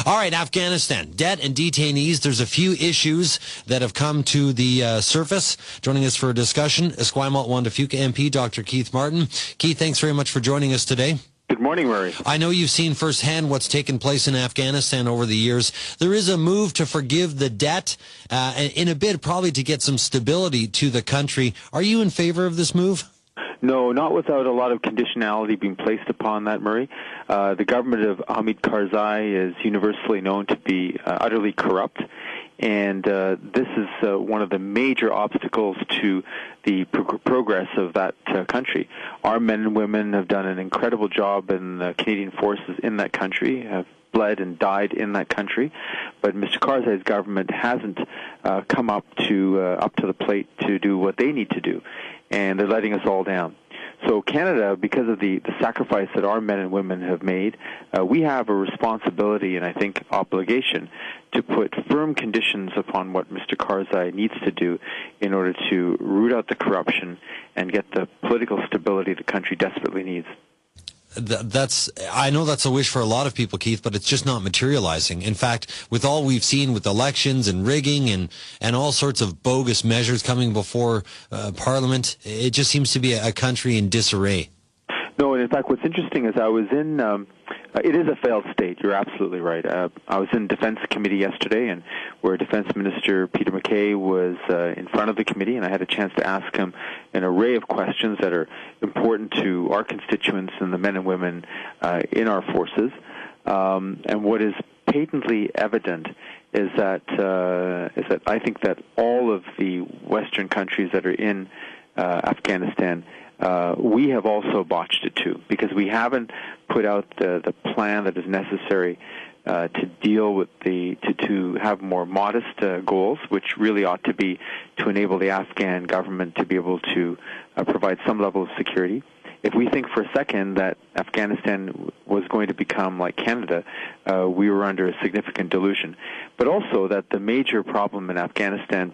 All right, Afghanistan, debt and detainees. There's a few issues that have come to the surface. Joining us for a discussion, Esquimalt Juan de Fuca MP, Dr. Keith Martin. Keith, thanks very much for joining us today. Good morning, Murray. I know you've seen firsthand what's taken place in Afghanistan over the years. There is a move to forgive the debt in a bid probably to get some stability to the country. Are you in favor of this move? No, not without a lot of conditionality being placed upon that, Murray. The government of Hamid Karzai is universally known to be utterly corrupt, and this is one of the major obstacles to the progress of that country. Our men and women have done an incredible job in the Canadian forces in that country, have bled and died in that country, but Mr. Karzai's government hasn't come up to the plate to do what they need to do, and they're letting us all down. So Canada, because of the sacrifice that our men and women have made, we have a responsibility and I think obligation to put firm conditions upon what Mr. Karzai needs to do in order to root out the corruption and get the political stability the country desperately needs. I know that's a wish for a lot of people, Keith, but it's just not materializing. In fact, with all we've seen with elections and rigging and all sorts of bogus measures coming before Parliament, it just seems to be a country in disarray. No, and in fact, what's interesting is I was in, it is a failed state, you're absolutely right. I was in Defense Committee yesterday, and where Defense Minister Peter MacKay was in front of the committee, and I had a chance to ask him an array of questions that are important to our constituents and the men and women in our forces. And what is patently evident is that I think that all of the Western countries that are in Afghanistan, we have also botched it too, because we haven't put out the plan that is necessary to deal with to have more modest goals, which really ought to be to enable the Afghan government to be able to provide some level of security. If we think for a second that Afghanistan was going to become like Canada, we were under a significant delusion. But also that the major problem in Afghanistan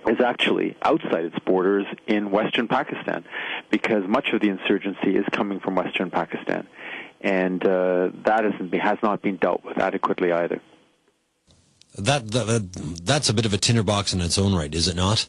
is actually outside its borders in Western Pakistan, because much of the insurgency is coming from Western Pakistan, and that has not been dealt with adequately either. That's a bit of a tinderbox in its own right, is it not?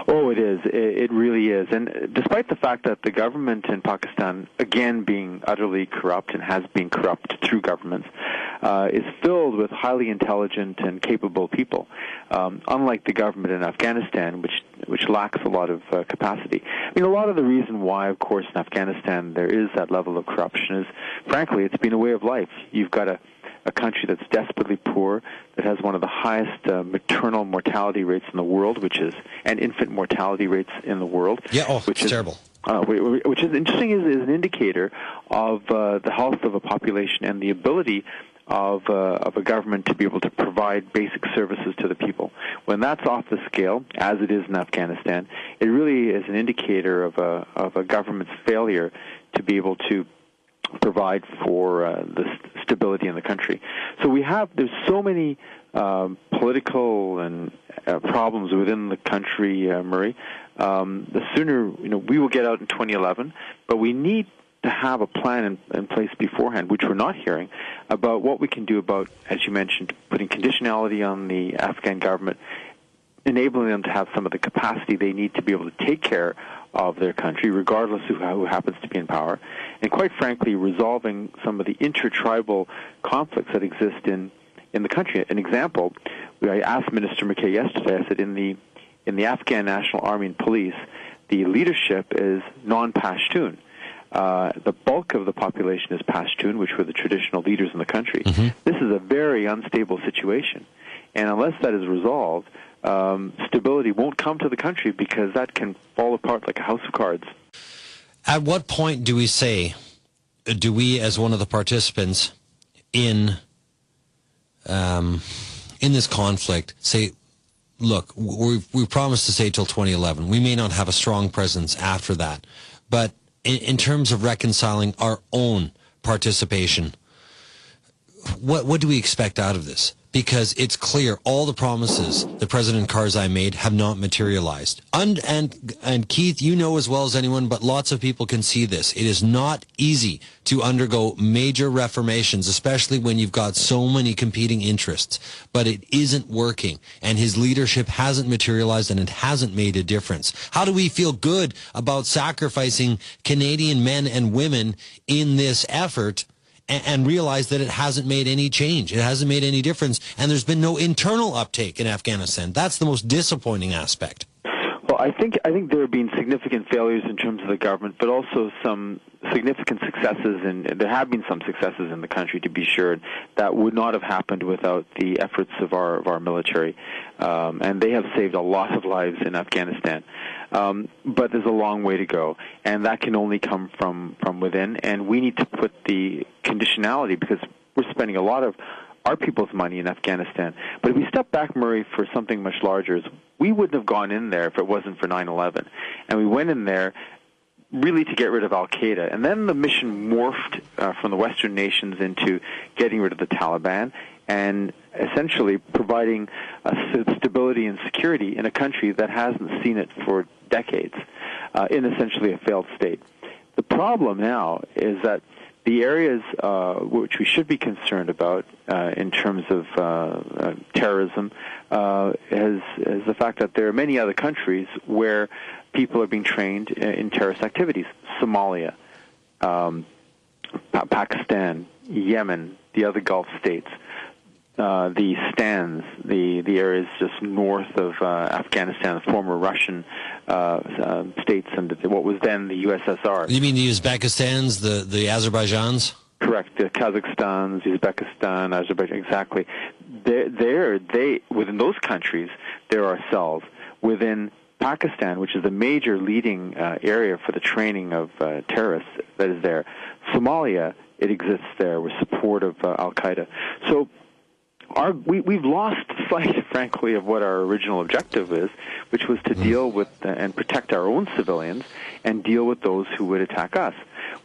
Oh, it is. It really is. And despite the fact that the government in Pakistan, again being utterly corrupt and has been corrupt through governments, is filled with highly intelligent and capable people, unlike the government in Afghanistan, which lacks a lot of capacity. I mean, a lot of the reason why, of course, in Afghanistan there is that level of corruption is, frankly, it's been a way of life. You've got a country that's desperately poor, that has one of the highest maternal mortality rates in the world, and infant mortality rates in the world. Yeah, which is terrible. Which is interesting, is an indicator of the health of a population and the ability of a government to be able to provide basic services to the people. When that's off the scale, as it is in Afghanistan, it really is an indicator of a government's failure to be able to provide for the stability in the country. So there's so many political and problems within the country, Murray. The sooner, we will get out in 2011, but we need to have a plan in place beforehand, which we're not hearing, about what we can do about, as you mentioned, putting conditionality on the Afghan government, enabling them to have some of the capacity they need to be able to take care of their country, regardless of who happens to be in power, and quite frankly, resolving some of the intertribal conflicts that exist in the country. An example, I asked Minister MacKay yesterday, I said, in the Afghan National Army and Police, the leadership is non-Pashtun. The bulk of the population is Pashtun, which were the traditional leaders in the country. Mm-hmm. This is a very unstable situation, and unless that is resolved, stability won't come to the country, because that can fall apart like a house of cards. At what point do we as one of the participants in this conflict, say, look, we promised to stay till 2011. We may not have a strong presence after that, but in terms of reconciling our own participation, what do we expect out of this? because it's clear all the promises that President Karzai made have not materialized. And Keith, you know as well as anyone, but lots of people can see this. It is not easy to undergo major reformations, especially when you've got so many competing interests. But it isn't working, and his leadership hasn't materialized, and it hasn't made a difference. How do we feel good about sacrificing Canadian men and women in this effort and realize that it hasn't made any change? It hasn't made any difference, and there's been no internal uptake in Afghanistan. That's the most disappointing aspect. Well, I think there have been significant failures in terms of the government, but also some significant successes, and there have been some successes in the country, to be sure, that would not have happened without the efforts of our military, and they have saved a lot of lives in Afghanistan. But there's a long way to go, and that can only come from within, and we need to put the conditionality, because we're spending a lot of our people's money in Afghanistan. But if we step back, Murray, for something much larger, we wouldn't have gone in there if it wasn't for 9/11. And we went in there really to get rid of al-Qaeda. And then the mission morphed from the Western nations into getting rid of the Taliban and essentially providing stability and security in a country that hasn't seen it for decades, in essentially a failed state. The problem now is that the areas which we should be concerned about in terms of terrorism is the fact that there are many other countries where people are being trained in terrorist activities. Somalia, Pakistan, Yemen, the other Gulf states, the Stans, the areas just north of Afghanistan, the former Russian states, and what was then the USSR. You mean the Uzbekistans, the Azerbaijans? Correct. The Kazakhstans, Uzbekistan, Azerbaijan, exactly. Within those countries, there are cells. Within Pakistan, which is the major leading area for the training of terrorists that is there. Somalia, it exists there with support of al-Qaeda. So we've lost sight, frankly, of what our original objective is, which was to deal with and protect our own civilians and deal with those who would attack us.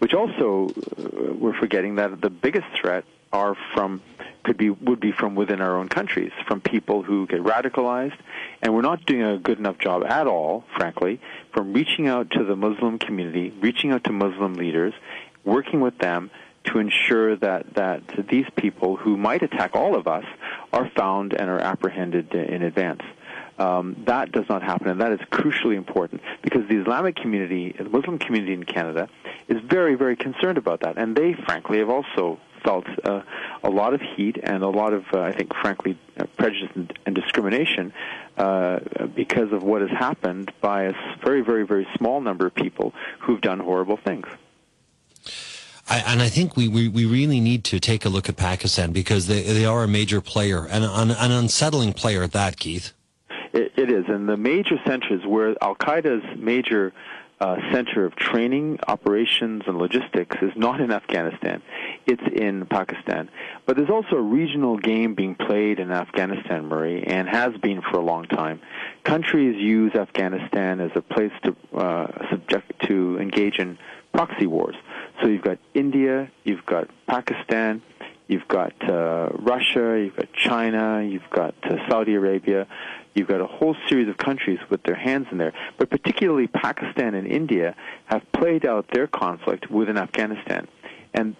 Which also, we're forgetting that the biggest threat would be from within our own countries, from people who get radicalized, and we're not doing a good enough job at all, frankly, from reaching out to the Muslim community, reaching out to Muslim leaders, working with them to ensure that these people who might attack all of us are found and are apprehended in advance. That does not happen, and that is crucially important because the Islamic community, the Muslim community in Canada, is very, very concerned about that, and they, frankly, have also felt a lot of heat and a lot of, I think, frankly, prejudice and discrimination because of what has happened by a very, very, very small number of people who've done horrible things. I think we really need to take a look at Pakistan because they are a major player, and an unsettling player at that, Keith. It is, and the major centers where al-Qaeda's major center of training, operations, and logistics is not in Afghanistan. It's in Pakistan. But there's also a regional game being played in Afghanistan, Murray, and has been for a long time. Countries use Afghanistan as a place to engage in proxy wars. So you've got India, you've got Pakistan, you've got Russia, you've got China, you've got Saudi Arabia. You've got a whole series of countries with their hands in there. But particularly Pakistan and India have played out their conflict within Afghanistan. And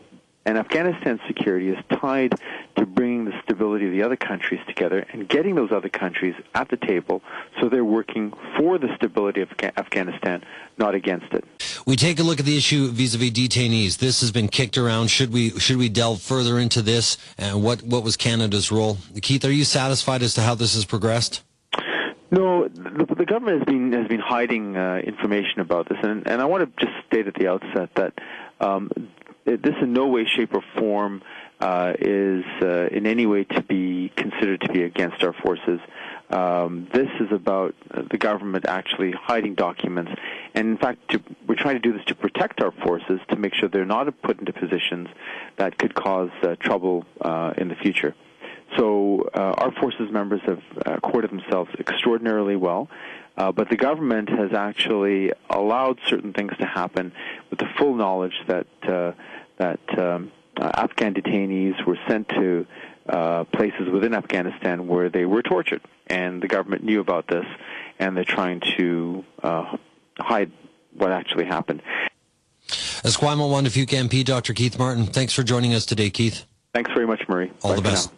Afghanistan's security is tied to bringing the stability of the other countries together and getting those other countries at the table so they're working for the stability of Afghanistan, not against it. We take a look at the issue vis-a-vis detainees. This has been kicked around. Should we delve further into this? And what was Canada's role? Keith, are you satisfied as to how this has progressed? No, the government has been hiding information about this, and I want to just state at the outset that this in no way, shape, or form is in any way to be considered to be against our forces. This is about the government actually hiding documents, and in fact, we're trying to do this to protect our forces, to make sure they're not put into positions that could cause trouble in the future. So our forces members have accorded themselves extraordinarily well, but the government has actually allowed certain things to happen with the full knowledge that Afghan detainees were sent to places within Afghanistan where they were tortured, and the government knew about this, and they're trying to hide what actually happened. Esquimalt 1 to Fuke MP, Dr. Keith Martin. Thanks for joining us today, Keith. Thanks very much, Murray. All Bye the best.